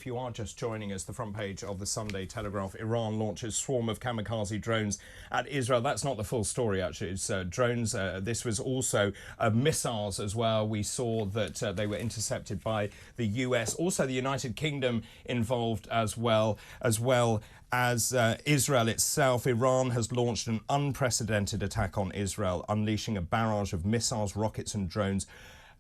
you are just joining us, the front page of the Sunday Telegraph: Iran launches swarm of kamikaze drones at Israel. That's not the full story, actually. It's drones. This was also missiles as well. We saw that they were intercepted by the US. Also, the United Kingdom involved as well as Israel itself. Iran has launched an unprecedented attack on Israel, unleashing a barrage of missiles, rockets and drones.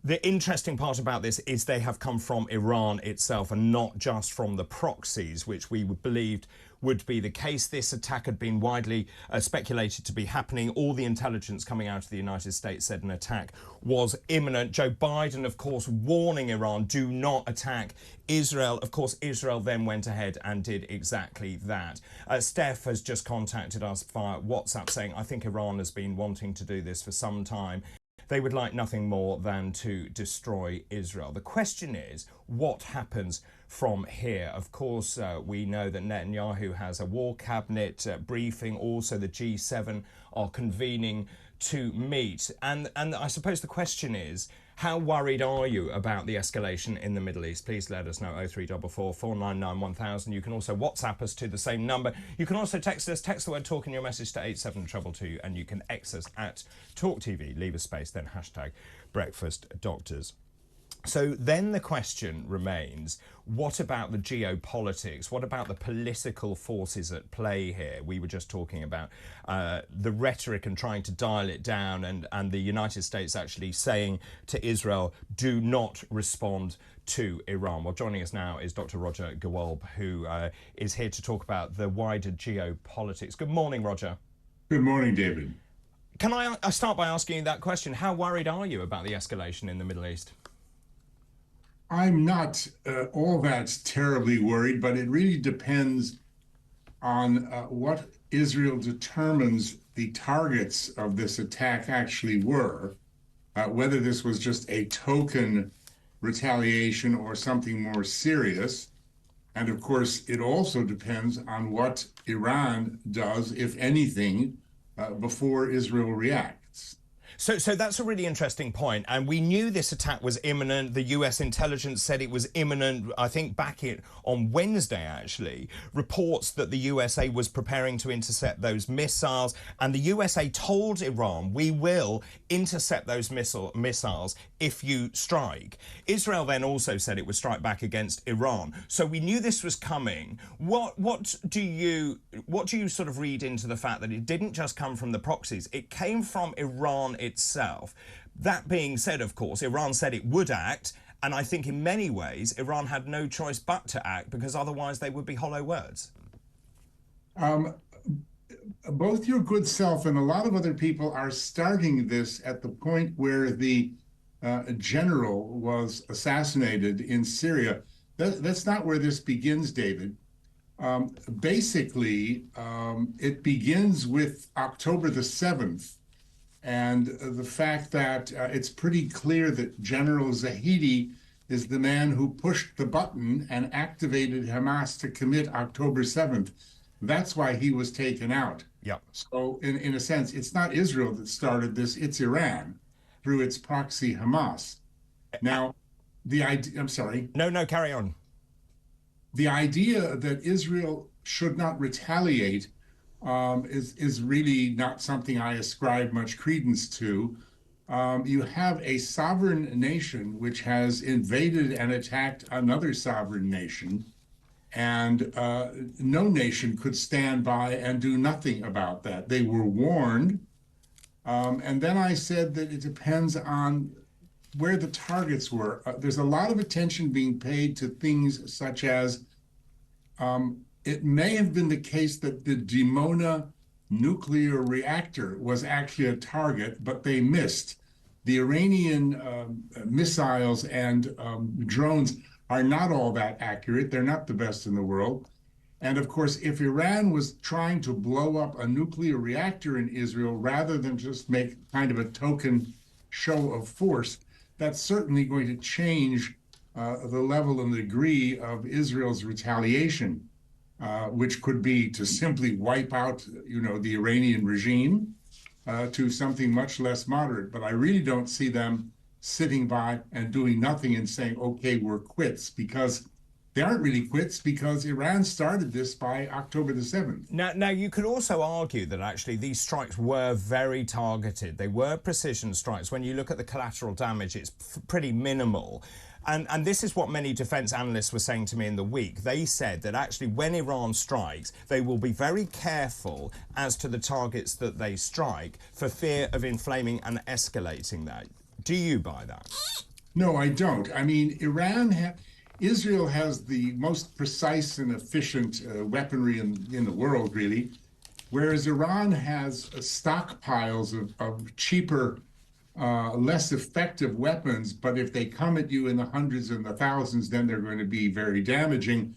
The interesting part about this is they have come from Iran itself and not just from the proxies, which we believed would be the case. This attack had been widely speculated to be happening. All the intelligence coming out of the United States said an attack was imminent. Joe Biden, of course, warning Iran, do not attack Israel. Of course, Israel then went ahead and did exactly that. Steph has just contacted us via WhatsApp saying, I think Iran has been wanting to do this for some time. They would like nothing more than to destroy Israel. The question is, what happens from here? Of course, we know that Netanyahu has a war cabinet briefing. Also, the G7 are convening to meet. And I suppose the question is, how worried are you about the escalation in the Middle East? Please let us know, 0344 499 1000. You can also WhatsApp us to the same number. You can also text us, text the word talk in your message to 87222, and you can X us at TalkTV. Leave a space, then hashtag Breakfast Doctors. So then the question remains, what about the geopolitics? What about the political forces at play here? We were just talking about the rhetoric and trying to dial it down, and the United States actually saying to Israel, do not respond to Iran. Well, joining us now is Dr. Roger Gewolb, who is here to talk about the wider geopolitics. Good morning, Roger. Good morning, David. Can I start by asking you that question? How worried are you about the escalation in the Middle East? I'm not all that terribly worried, but it really depends on what Israel determines the targets of this attack actually were, whether this was just a token retaliation or something more serious. And of course, it also depends on what Iran does, if anything, before Israel reacts. So that's a really interesting point. And we knew this attack was imminent. The US intelligence said it was imminent. I think back on Wednesday, actually, reports that the USA was preparing to intercept those missiles. And the USA told Iran, we will intercept those missiles if you strike. Israel then also said it would strike back against Iran. So we knew this was coming. What do you sort of read into the fact that it didn't just come from the proxies? It came from Iran itself. That being said, of course, Iran said it would act, and I think in many ways Iran had no choice but to act, because otherwise they would be hollow words. Both your good self and a lot of other people are starting this at the point where the general was assassinated in Syria. That's not where this begins, David. Basically, it begins with October the 7th. And the fact that it's pretty clear that General Zahedi is the man who pushed the button and activated Hamas to commit October 7th. That's why he was taken out. Yep. So in a sense, it's not Israel that started this, it's Iran through its proxy Hamas. Now, the idea, I'm sorry. No, carry on. The idea that Israel should not retaliate is really not something I ascribe much credence to. You have a sovereign nation which has invaded and attacked another sovereign nation, and no nation could stand by and do nothing about that. They were warned, and then I said that it depends on where the targets were. There's a lot of attention being paid to things such as it may have been the case that the Dimona nuclear reactor was actually a target, but they missed. The Iranian missiles and drones are not all that accurate. They're not the best in the world. And of course, if Iran was trying to blow up a nuclear reactor in Israel rather than just make kind of a token show of force, that's certainly going to change the level and the degree of Israel's retaliation. Which could be to simply wipe out, the Iranian regime, to something much less moderate. But I really don't see them sitting by and doing nothing and saying, okay, we're quits, because they aren't really quits because Iran started this by October the 7th. Now, you could also argue that actually these strikes were very targeted. They were precision strikes. When you look at the collateral damage, it's pretty minimal. And this is what many defence analysts were saying to me in the week. They said that actually when Iran strikes, they will be very careful as to the targets that they strike for fear of inflaming and escalating that. Do you buy that? No, I don't. I mean, Israel has the most precise and efficient weaponry in the world, really, whereas Iran has stockpiles of cheaper, less effective weapons, but if they come at you in the hundreds and the thousands, then they're going to be very damaging.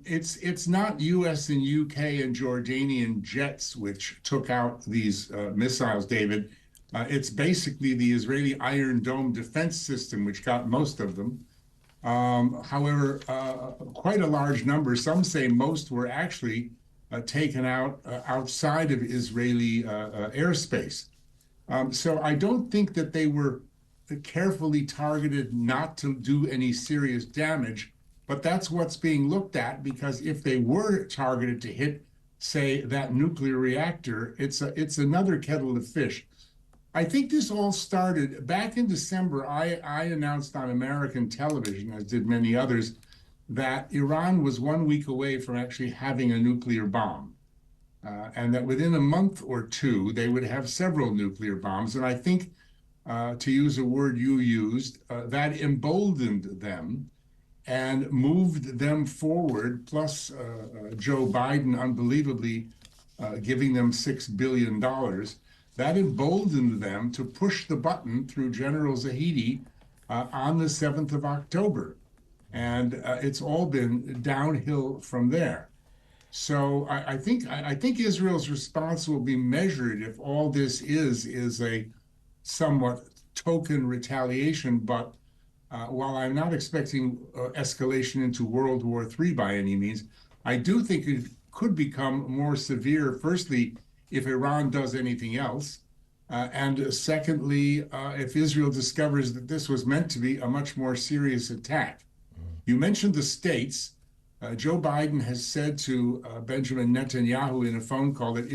It's not US and UK and Jordanian jets which took out these missiles, David. It's basically the Israeli Iron Dome defense system which got most of them. However, quite a large number, some say most, were actually taken out outside of Israeli airspace. So I don't think that they were carefully targeted not to do any serious damage, but that's what's being looked at, because if they were targeted to hit, say, that nuclear reactor, it's another kettle of fish. I think this all started back in December. I announced on American television, as did many others, that Iran was 1 week away from actually having a nuclear bomb. And that within a month or two, they would have several nuclear bombs. And I think, to use a word you used, that emboldened them and moved them forward, plus Joe Biden unbelievably giving them $6 billion. That emboldened them to push the button through General Zahedi on the 7th of October. And it's all been downhill from there. So I think Israel's response will be measured if all this is a somewhat token retaliation. But while I'm not expecting escalation into World War III by any means, I do think it could become more severe, firstly, if Iran does anything else, and secondly, if Israel discovers that this was meant to be a much more serious attack. You mentioned the states. Joe Biden has said to Benjamin Netanyahu in a phone call that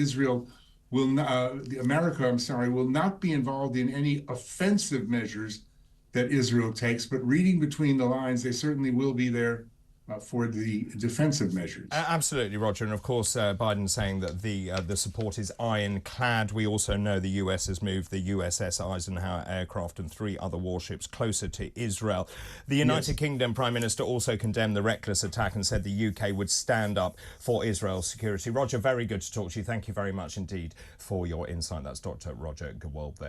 America will not be involved in any offensive measures that Israel takes, but reading between the lines, they certainly will be there for the defensive measures. Absolutely, Roger. And of course, Biden saying that the support is ironclad. We also know the US has moved the USS Eisenhower aircraft and 3 other warships closer to Israel. The United Kingdom Prime Minister also condemned the reckless attack and said the UK would stand up for Israel's security. Roger, very good to talk to you. Thank you very much indeed for your insight. That's Dr. Roger Gewolb there.